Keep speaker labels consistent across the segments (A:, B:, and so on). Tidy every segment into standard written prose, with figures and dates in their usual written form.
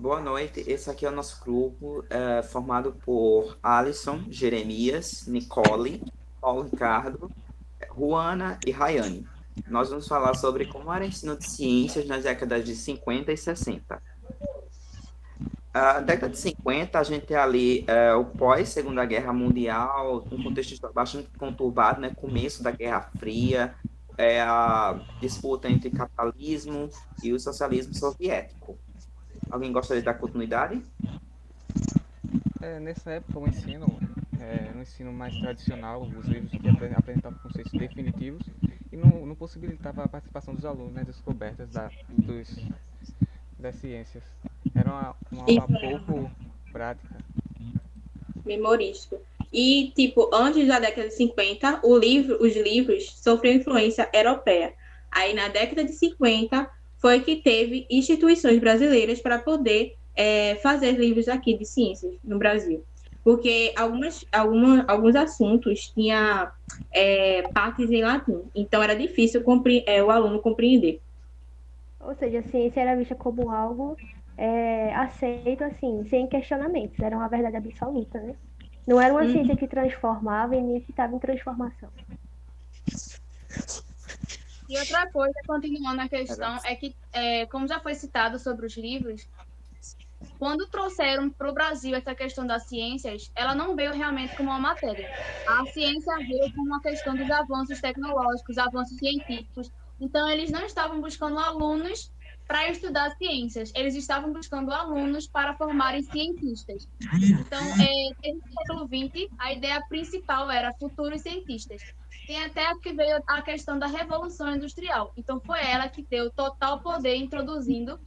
A: Boa noite. Esse aqui é o nosso grupo, formado por Alisson, Jeremias, Nicole, Paulo Ricardo, Juana e Rayane. Nós vamos falar sobre como era o ensino de ciências nas décadas de 50 e 60. A década de 50, a gente tem ali o pós-Segunda Guerra Mundial, um contexto bastante conturbado, né? Começo da Guerra Fria, a disputa entre capitalismo e o socialismo soviético. Alguém gostaria de dar continuidade?
B: Nessa época, no ensino mais tradicional, os livros que apresentavam conceitos definitivos e não possibilitava a participação dos alunos nas descobertas das ciências. Era uma aula
C: Isso
B: pouco prática.
C: memorístico. E, tipo, antes da década de 50, os livros sofreram influência europeia. Aí, na década de 50, foi que teve instituições brasileiras para poder fazer livros aqui de ciências no Brasil. Porque alguns assuntos tinham partes em latim, então era difícil o aluno compreender.
D: Ou seja, a ciência era vista como algo aceito, assim, sem questionamentos. Era uma verdade absoluta, né? Não era uma ciência
C: Uhum.
D: que transformava e nem que estava em transformação.
E: E outra coisa, continuando a
A: Era.
E: questão, é que, como já foi citado sobre os livros, quando trouxeram para o Brasil essa questão das ciências, ela não veio realmente como uma matéria. A ciência veio como uma questão dos avanços tecnológicos, avanços científicos. Então, eles não estavam buscando alunos para estudar ciências, eles estavam buscando alunos para formarem cientistas. Então, desde o século XX, a ideia principal era futuros cientistas. Tem até que veio a questão da Revolução Industrial. Então, foi ela que deu total poder introduzindo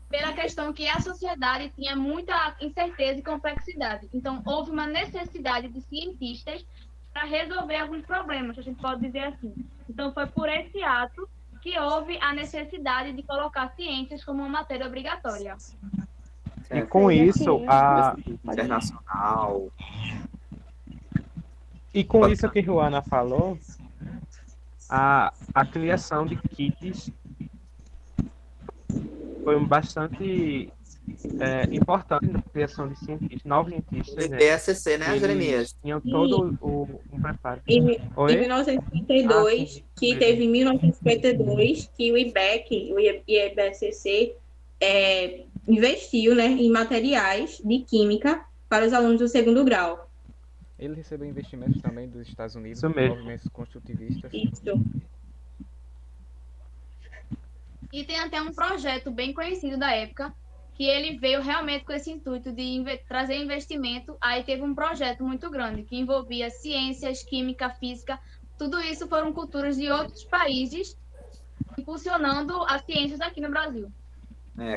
E: pela questão que a sociedade tinha muita incerteza e complexidade. Então, houve uma necessidade de cientistas para resolver alguns problemas, a gente pode dizer assim. Então, foi por esse ato que houve a necessidade de colocar ciências como uma matéria obrigatória.
A: É,
D: Ou
F: Com
D: seja, a
F: isso,
D: ciência. Pode falar.
A: internacional.
F: e com isso que Joana falou, a criação de kits foi bastante importante na criação de cientistas, novos cientistas,
A: Do
F: né?
A: BSC, né,
F: Eles
A: Jeremias?
F: tinham
C: E
F: todo um preparo.
C: em
F: Oi? Ah, sim,
C: 1952,
F: isso
C: que
F: mesmo.
C: teve em 1952, que o IBEC, o IBCC, investiu, né, em materiais de química para os alunos do segundo grau.
B: Ele recebeu investimentos também dos Estados Unidos,
F: Isso
B: de
F: mesmo.
B: movimentos construtivistas.
C: Isso.
E: E tem até um projeto bem conhecido da época, que ele veio realmente com esse intuito de trazer investimento. Aí teve um projeto muito grande, que envolvia ciências, química, física. Tudo isso foram culturas de outros países, impulsionando as ciências aqui no Brasil.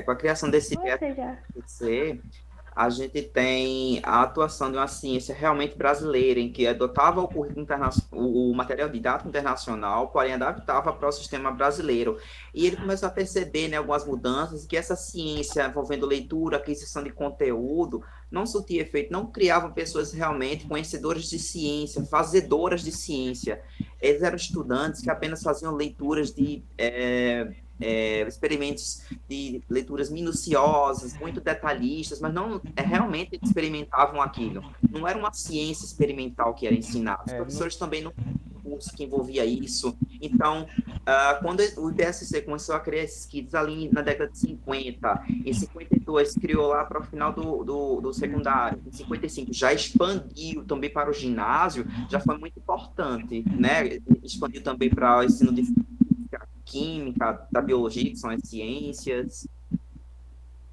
A: Com a criação desse
D: Ou seja,
A: BSC, a gente tem a atuação de uma ciência realmente brasileira, em que adotava o currículo o material didático internacional, porém adaptava para o sistema brasileiro. E ele começou a perceber, né, algumas mudanças, que essa ciência envolvendo leitura, aquisição de conteúdo, não surtia efeito, não criava pessoas realmente conhecedoras de ciência, fazedoras de ciência. Eles eram estudantes que apenas faziam leituras de experimentos de leituras minuciosas, muito detalhistas, mas não realmente experimentavam aquilo. Não era uma ciência experimental que era ensinada. Os
B: É, no,
A: professores também não tinham um curso que envolvia isso. Então, quando o IBSC começou a criar esses kits ali na década de 50, em 52 criou lá para o final do secundário, em 55 já expandiu também para o ginásio, já foi muito importante, né? Expandiu também para o ensino de química, da biologia, que são as ciências.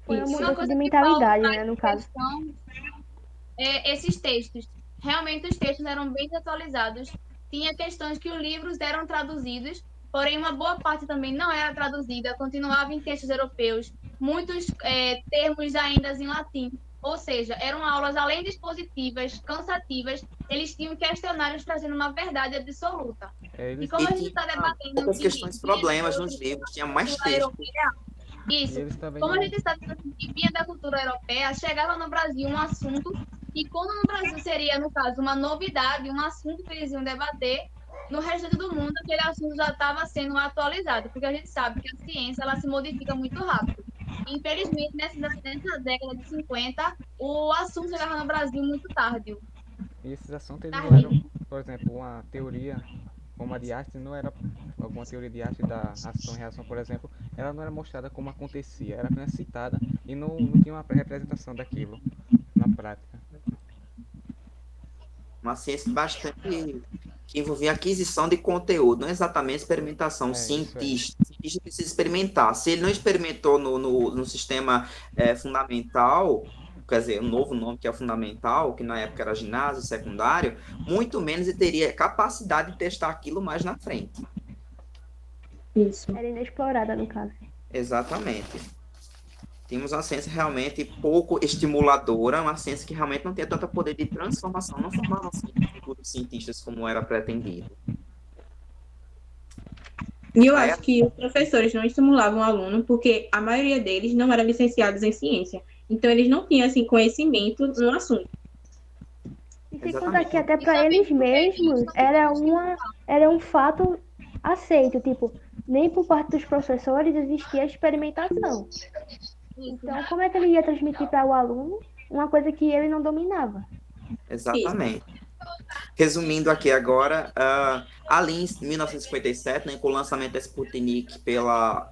D: foi uma
C: Isso.
E: Uma
D: mudança
E: coisa
D: de
E: que Paulo
D: mentalidade,
E: traz
D: né, no
E: em
D: caso.
E: questão esses textos. Realmente os textos eram bem atualizados. Tinha questões que os livros eram traduzidos, porém uma boa parte também não era traduzida, continuava em textos europeus, muitos termos ainda em latim. Ou seja, eram aulas além de expositivas, cansativas, eles tinham questionários trazendo uma verdade absoluta. E
B: eles,
E: como
A: E
E: a gente
A: tinha
E: está debatendo
A: poucas
E: que
A: questões,
E: vinha
A: problemas nos livros, tinha
E: da
A: mais
E: cultura
A: texto.
E: europeia,
B: e
E: isso.
B: eles também
E: Como a
B: não.
E: gente está dizendo que vinha da cultura europeia, chegava no Brasil um assunto, e quando no Brasil seria, no caso, uma novidade, um assunto que eles iam debater, no restante do mundo aquele assunto já estava sendo atualizado, porque a gente sabe que a ciência ela se modifica muito rápido. Infelizmente, nessa década de 50, o assunto chegava no Brasil muito tarde.
B: E esses assuntos eles não
E: Tardio.
B: eram, por exemplo, uma teoria como a de Einstein não era alguma teoria de Einstein da ação e reação, por exemplo, ela não era mostrada como acontecia, era apenas citada e não tinha uma representação daquilo na prática.
A: Uma ciência bastante que envolvia aquisição de conteúdo, não exatamente experimentação. O
B: Isso é.
A: cientista precisa experimentar. Se ele não experimentou no sistema fundamental, quer dizer, um novo nome que é o fundamental, que na época era ginásio, secundário, muito menos ele teria capacidade de testar aquilo mais na frente.
C: Isso.
D: Era inexplorada, no caso.
A: Exatamente. Tínhamos uma ciência realmente pouco estimuladora, uma ciência que realmente não tinha tanto poder de transformação, não formava futuros cientistas como era pretendido.
C: E eu acho que os professores não estimulavam o aluno porque a maioria deles não eram licenciados em ciência. Então, eles não tinham, assim, conhecimento no assunto.
D: E sem contar
A: Exatamente.
D: que até para eles mesmos era um fato aceito, tipo, nem por parte dos professores existia experimentação. Então, como é que ele ia transmitir para o aluno uma coisa que ele não dominava?
A: Exatamente. Resumindo aqui agora, ali em 1957, né, com o lançamento da Sputnik pela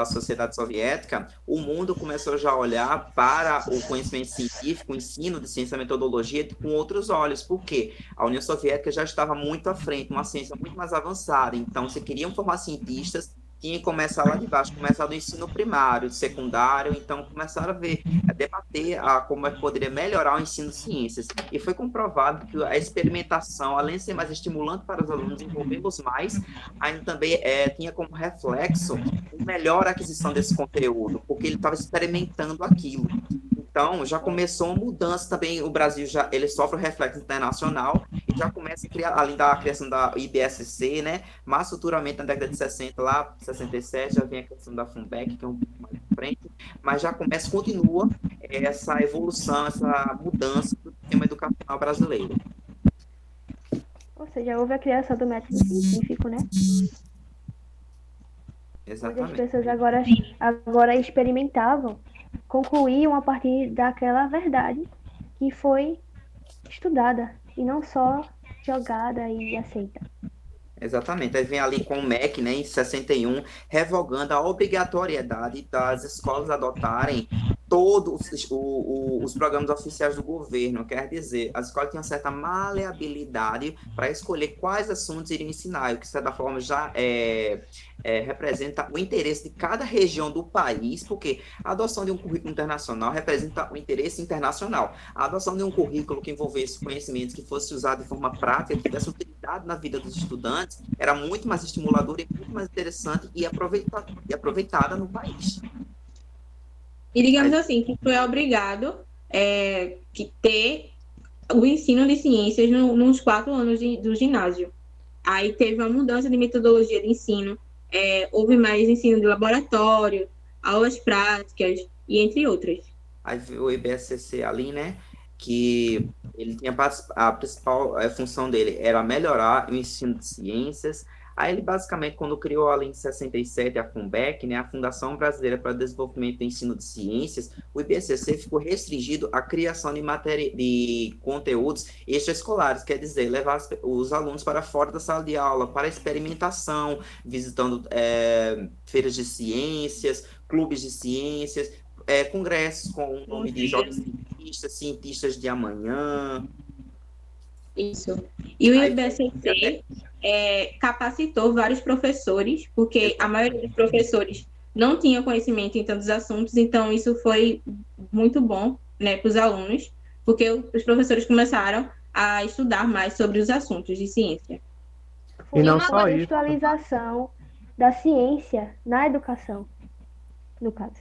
A: sociedade soviética, o mundo começou já a olhar para o conhecimento científico, o ensino de ciência e metodologia com outros olhos. Por quê? A União Soviética já estava muito à frente, uma ciência muito mais avançada. Então, se queriam formar cientistas, tinha que começar lá de baixo, começar do ensino primário, secundário, então começaram a debater como é que poderia melhorar o ensino de ciências. E foi comprovado que a experimentação, além de ser mais estimulante para os alunos envolvê-los mais, ainda também tinha como reflexo melhor aquisição desse conteúdo, porque ele estava experimentando aquilo. Então, já começou uma mudança também, o Brasil ele sofre um reflexo internacional e já começa a criar, além da criação da IBSC, né, mais futuramente na década de 60, lá, 67, já vem a questão da FUNBEC, que é um pouco mais à frente, mas já continua essa evolução, essa mudança do sistema educacional brasileiro.
D: Ou seja, houve a criação do método científico, né?
A: Exatamente.
D: Onde as pessoas agora experimentavam, concluíam a partir daquela verdade que foi estudada e não só jogada e aceita.
A: Exatamente. Aí vem ali com o MEC, né, em 61, revogando a obrigatoriedade das escolas adotarem todos os programas oficiais do governo. Quer dizer, as escolas tinham certa maleabilidade para escolher quais assuntos iriam ensinar, o que, de certa forma, já representa o interesse de cada região do país, porque a adoção de um currículo internacional representa o interesse internacional. A adoção de um currículo que envolvesse conhecimentos que fosse usado de forma prática, que tivesse utilidade na vida dos estudantes, era muito mais estimuladora e muito mais interessante e aproveitada no país.
C: E digamos assim, que foi obrigado que ter o ensino de ciências nos 4 anos do ginásio. Aí teve uma mudança de metodologia de ensino, houve mais ensino de laboratório, aulas práticas e entre outras.
A: Aí veio o IBSCC ali, né, que ele tinha a principal função dele era melhorar o ensino de ciências. Aí ele basicamente, quando criou ali em 67 a FUNBEC, né, a Fundação Brasileira para o Desenvolvimento do Ensino de Ciências, o IBCC ficou restringido à criação de conteúdos extraescolares, quer dizer, levar os alunos para fora da sala de aula, para experimentação, visitando feiras de ciências, clubes de ciências, congressos com o nome de jovens cientistas de amanhã.
C: Isso. E o IBCC capacitou vários professores, porque a maioria dos professores não tinha conhecimento em tantos assuntos, então isso foi muito bom, né, para os alunos, porque os professores começaram a estudar mais sobre os assuntos de ciência.
D: Foi
F: E não
D: uma
F: só isso.
D: contextualização da ciência na educação, no caso.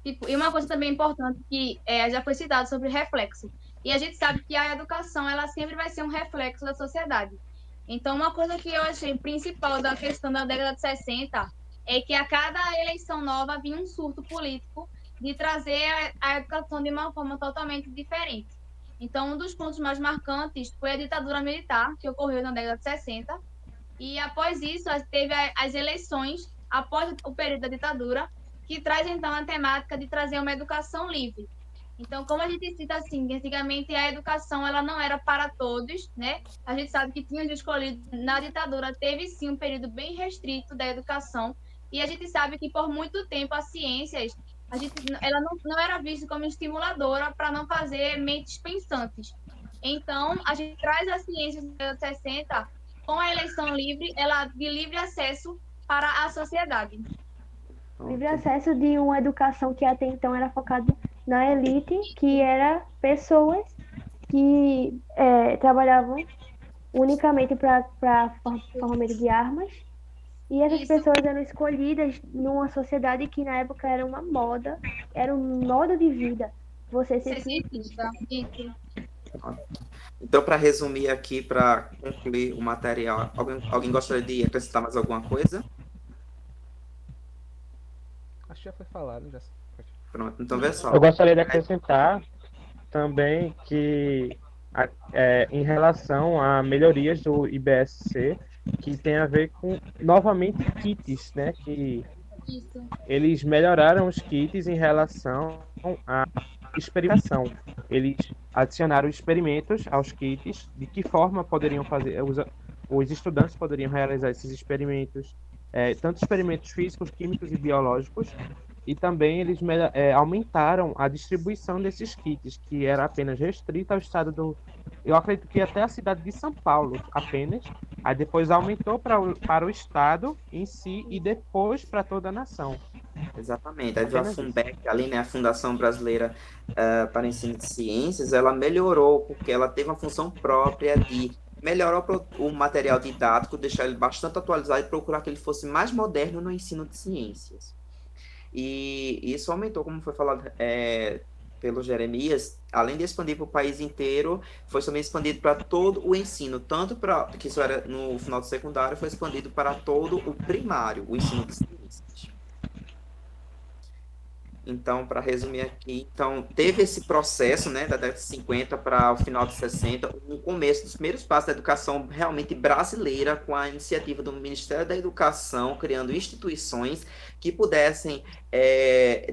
E: E uma coisa também importante que já foi citado sobre reflexo. E a gente sabe que a educação ela sempre vai ser um reflexo da sociedade. Então, uma coisa que eu achei principal da questão da década de 60 é que a cada eleição nova vinha um surto político de trazer a educação de uma forma totalmente diferente. Então, um dos pontos mais marcantes foi a ditadura militar, que ocorreu na década de 60. E após isso, teve as eleições, após o período da ditadura, que traz então a temática de trazer uma educação livre. Então, como a gente cita assim, que antigamente a educação ela não era para todos, né? A gente sabe que tinha os escolhidos na ditadura, teve sim um período bem restrito da educação, e a gente sabe que por muito tempo as ciências, ela não era vista como estimuladora para não fazer mentes pensantes. Então, a gente traz as ciências dos anos 60 com a eleição livre, ela de livre acesso para a sociedade.
D: Livre acesso de uma educação que até então era focada na elite, que era pessoas que trabalhavam unicamente para fornecimento de armas, e essas
E: Isso.
D: pessoas eram escolhidas numa sociedade que na época era uma moda, era um modo de vida, você ser
E: Ser cientista. Isso.
A: Então, para resumir aqui, para concluir o material, alguém gostaria de acrescentar mais alguma coisa?
B: Acho que já foi falado, já.
A: Pronto, então vê só.
F: Eu gostaria de acrescentar também que em relação a melhorias do IBSC, que tem a ver com, novamente, kits, né? Que
E: Isso.
F: eles melhoraram os kits em relação à experimentação. Eles adicionaram experimentos aos kits, de que forma poderiam fazer, os estudantes poderiam realizar esses experimentos, tanto experimentos físicos, químicos e biológicos, e também eles aumentaram a distribuição desses kits, que era apenas restrita ao estado do... Eu acredito que até a cidade de São Paulo apenas, aí depois aumentou para o estado em si e depois para toda a nação.
A: Exatamente. A
F: Apenas
A: FUNBEC, ali, né, a Fundação Brasileira para o Ensino de Ciências, ela melhorou, porque ela teve uma função própria de melhorar o material didático, deixar ele bastante atualizado e procurar que ele fosse mais moderno no ensino de ciências. E isso aumentou, como foi falado pelo Jeremias, além de expandir para o país inteiro, foi também expandido para todo o ensino, tanto para, que isso era no final do secundário, foi expandido para todo o primário, o ensino de ciências. Então, para resumir aqui, então, teve esse processo, né, da década de 50 para o final de 60, um começo dos primeiros passos da educação realmente brasileira, com a iniciativa do Ministério da Educação, criando instituições que pudessem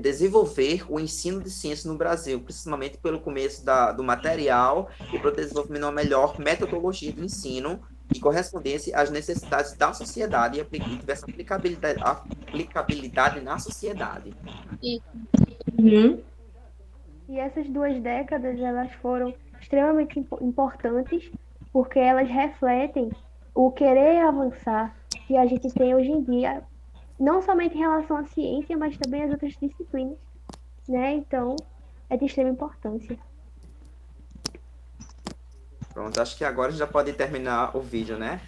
A: desenvolver o ensino de ciências no Brasil, principalmente pelo começo do material e para o desenvolvimento de uma melhor metodologia de ensino que correspondesse às necessidades da sociedade e tivesse aplicabilidade na sociedade.
C: Uhum.
D: E essas 2 décadas, elas foram extremamente importantes, porque elas refletem o querer avançar que a gente tem hoje em dia, não somente em relação à ciência, mas também às outras disciplinas, né? Então, é de extrema importância.
A: Pronto, acho que agora já pode terminar o vídeo, né?